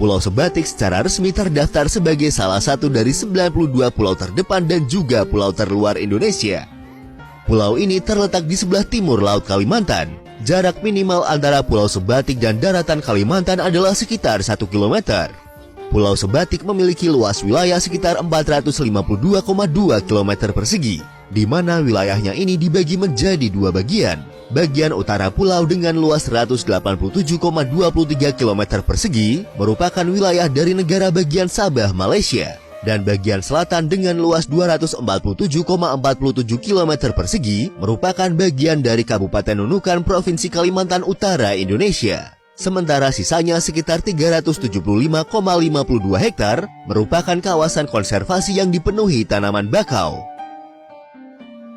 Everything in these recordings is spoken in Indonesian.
Pulau Sebatik secara resmi terdaftar sebagai salah satu dari 92 pulau terdepan dan juga pulau terluar Indonesia. Pulau ini terletak di sebelah timur Laut Kalimantan. Jarak minimal antara Pulau Sebatik dan daratan Kalimantan adalah sekitar 1 km. Pulau Sebatik memiliki luas wilayah sekitar 452,2 km persegi, di mana wilayahnya ini dibagi menjadi dua bagian. Bagian utara pulau dengan luas 187,23 km persegi merupakan wilayah dari negara bagian Sabah, Malaysia. Dan bagian selatan dengan luas 247,47 km persegi merupakan bagian dari Kabupaten Nunukan, Provinsi Kalimantan Utara, Indonesia. Sementara sisanya sekitar 375,52 hektar merupakan kawasan konservasi yang dipenuhi tanaman bakau.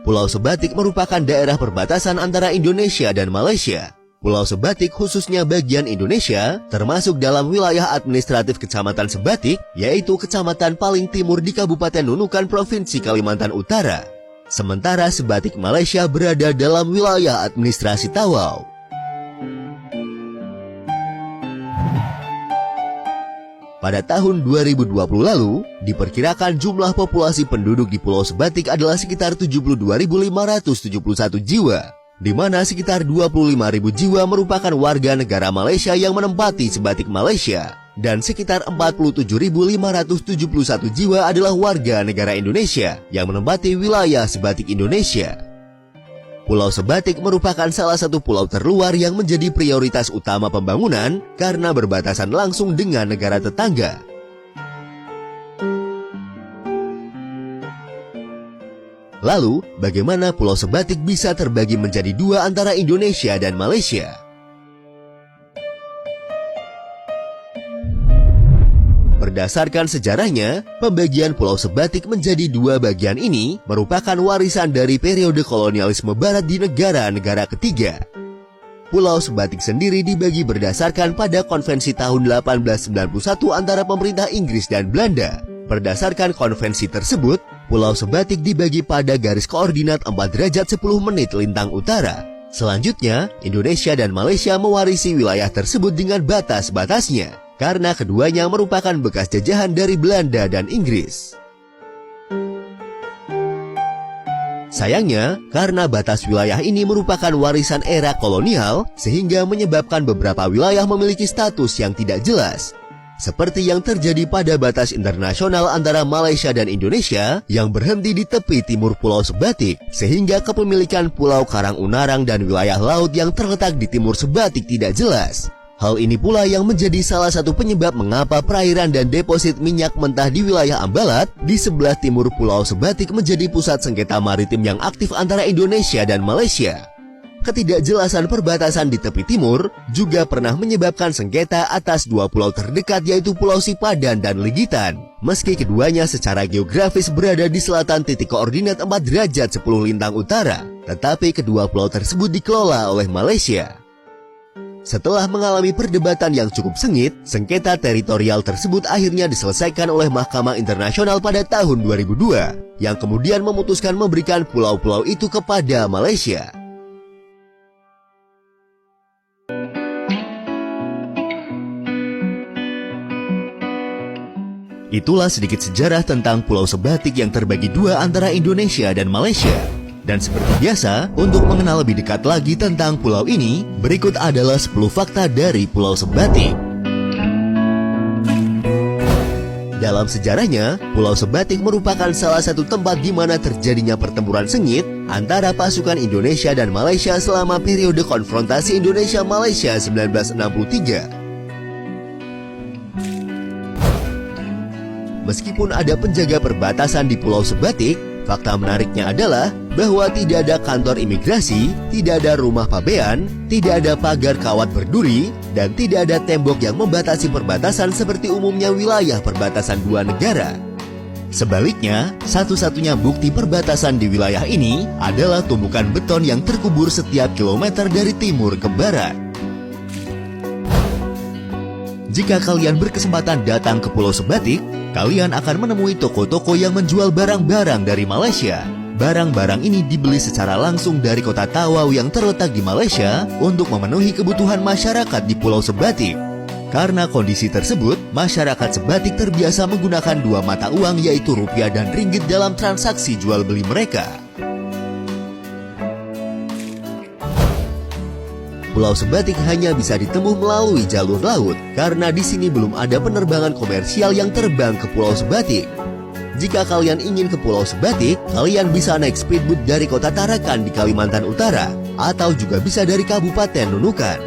Pulau Sebatik merupakan daerah perbatasan antara Indonesia dan Malaysia. Pulau Sebatik khususnya bagian Indonesia termasuk dalam wilayah administratif Kecamatan Sebatik, yaitu kecamatan paling timur di Kabupaten Nunukan, Provinsi Kalimantan Utara. Sementara Sebatik Malaysia berada dalam wilayah administrasi Tawau. Pada tahun 2020 lalu, diperkirakan jumlah populasi penduduk di Pulau Sebatik adalah sekitar 72.571 jiwa, di mana sekitar 25.000 jiwa merupakan warga negara Malaysia yang menempati Sebatik Malaysia, dan sekitar 47.571 jiwa adalah warga negara Indonesia yang menempati wilayah Sebatik Indonesia. Pulau Sebatik merupakan salah satu pulau terluar yang menjadi prioritas utama pembangunan karena berbatasan langsung dengan negara tetangga. Lalu, bagaimana Pulau Sebatik bisa terbagi menjadi dua antara Indonesia dan Malaysia? Berdasarkan sejarahnya, pembagian Pulau Sebatik menjadi dua bagian ini merupakan warisan dari periode kolonialisme barat di negara-negara ketiga. Pulau Sebatik sendiri dibagi berdasarkan pada konvensi tahun 1891 antara pemerintah Inggris dan Belanda. Berdasarkan konvensi tersebut, Pulau Sebatik dibagi pada garis koordinat 4 derajat 10 menit lintang utara. Selanjutnya, Indonesia dan Malaysia mewarisi wilayah tersebut dengan batas-batasnya, karena keduanya merupakan bekas jajahan dari Belanda dan Inggris. Sayangnya, karena batas wilayah ini merupakan warisan era kolonial, sehingga menyebabkan beberapa wilayah memiliki status yang tidak jelas. Seperti yang terjadi pada batas internasional antara Malaysia dan Indonesia yang berhenti di tepi timur Pulau Sebatik, sehingga kepemilikan Pulau Karang Unarang dan wilayah laut yang terletak di timur Sebatik tidak jelas. Hal ini pula yang menjadi salah satu penyebab mengapa perairan dan deposit minyak mentah di wilayah Ambalat di sebelah timur Pulau Sebatik menjadi pusat sengketa maritim yang aktif antara Indonesia dan Malaysia. Ketidakjelasan perbatasan di tepi timur juga pernah menyebabkan sengketa atas dua pulau terdekat, yaitu Pulau Sipadan dan Ligitan. Meski keduanya secara geografis berada di selatan titik koordinat 4 derajat 10 lintang utara, tetapi kedua pulau tersebut dikelola oleh Malaysia. Setelah mengalami perdebatan yang cukup sengit, sengketa teritorial tersebut akhirnya diselesaikan oleh Mahkamah Internasional pada tahun 2002, yang kemudian memutuskan memberikan pulau-pulau itu kepada Malaysia. Itulah sedikit sejarah tentang Pulau Sebatik yang terbagi dua antara Indonesia dan Malaysia. Dan seperti biasa, untuk mengenal lebih dekat lagi tentang pulau ini, berikut adalah 10 fakta dari Pulau Sebatik. Dalam sejarahnya, Pulau Sebatik merupakan salah satu tempat di mana terjadinya pertempuran sengit antara pasukan Indonesia dan Malaysia selama periode konfrontasi Indonesia-Malaysia 1963. Meskipun ada penjaga perbatasan di Pulau Sebatik, fakta menariknya adalah bahwa tidak ada kantor imigrasi, tidak ada rumah pabean, tidak ada pagar kawat berduri, dan tidak ada tembok yang membatasi perbatasan seperti umumnya wilayah perbatasan dua negara. Sebaliknya, satu-satunya bukti perbatasan di wilayah ini adalah tumpukan beton yang terkubur setiap kilometer dari timur ke barat. Jika kalian berkesempatan datang ke Pulau Sebatik, kalian akan menemui toko-toko yang menjual barang-barang dari Malaysia. Barang-barang ini dibeli secara langsung dari kota Tawau yang terletak di Malaysia untuk memenuhi kebutuhan masyarakat di Pulau Sebatik. Karena kondisi tersebut, masyarakat Sebatik terbiasa menggunakan dua mata uang yaitu rupiah dan ringgit dalam transaksi jual beli mereka. Pulau Sebatik hanya bisa ditempuh melalui jalur laut karena di sini belum ada penerbangan komersial yang terbang ke Pulau Sebatik. Jika kalian ingin ke Pulau Sebatik, kalian bisa naik speedboat dari kota Tarakan di Kalimantan Utara atau juga bisa dari Kabupaten Nunukan.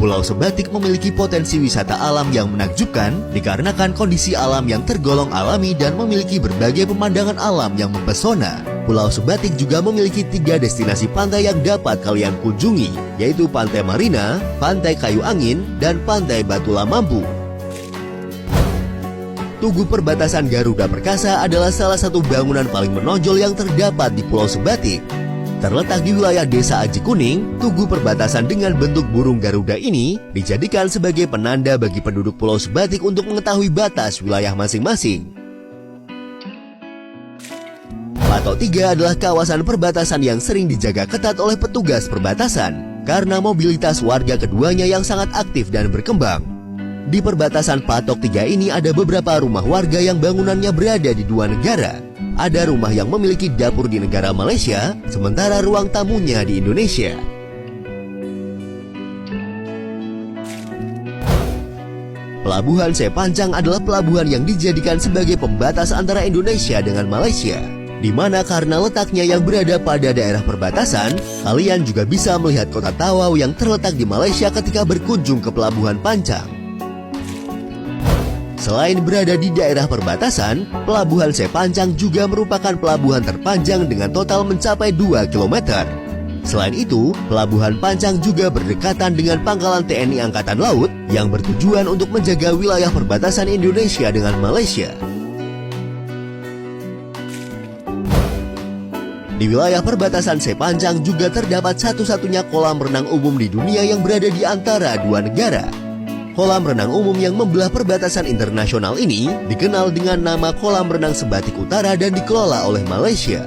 Pulau Sebatik memiliki potensi wisata alam yang menakjubkan dikarenakan kondisi alam yang tergolong alami dan memiliki berbagai pemandangan alam yang mempesona. Pulau Sebatik juga memiliki 3 destinasi pantai yang dapat kalian kunjungi, yaitu Pantai Marina, Pantai Kayu Angin, dan Pantai Batula Mampu. Tugu perbatasan Garuda Perkasa adalah salah satu bangunan paling menonjol yang terdapat di Pulau Sebatik. Terletak di wilayah Desa Aji Kuning, tugu perbatasan dengan bentuk burung Garuda ini dijadikan sebagai penanda bagi penduduk Pulau Sebatik untuk mengetahui batas wilayah masing-masing. Patok 3 adalah kawasan perbatasan yang sering dijaga ketat oleh petugas perbatasan karena mobilitas warga keduanya yang sangat aktif dan berkembang. Di perbatasan Patok 3 ini ada beberapa rumah warga yang bangunannya berada di 2 negara. Ada rumah yang memiliki dapur di negara Malaysia, sementara ruang tamunya di Indonesia. Pelabuhan Sepanjang adalah pelabuhan yang dijadikan sebagai pembatas antara Indonesia dengan Malaysia, di mana karena letaknya yang berada pada daerah perbatasan, kalian juga bisa melihat kota Tawau yang terletak di Malaysia ketika berkunjung ke Pelabuhan Pancang. Selain berada di daerah perbatasan, Pelabuhan Sepanjang juga merupakan pelabuhan terpanjang dengan total mencapai 2 km. Selain itu, Pelabuhan Pancang juga berdekatan dengan Pangkalan TNI Angkatan Laut yang bertujuan untuk menjaga wilayah perbatasan Indonesia dengan Malaysia. Di wilayah perbatasan Sepanjang juga terdapat satu-satunya kolam renang umum di dunia yang berada di antara 2 negara. Kolam renang umum yang membelah perbatasan internasional ini dikenal dengan nama Kolam Renang Sebatik Utara dan dikelola oleh Malaysia.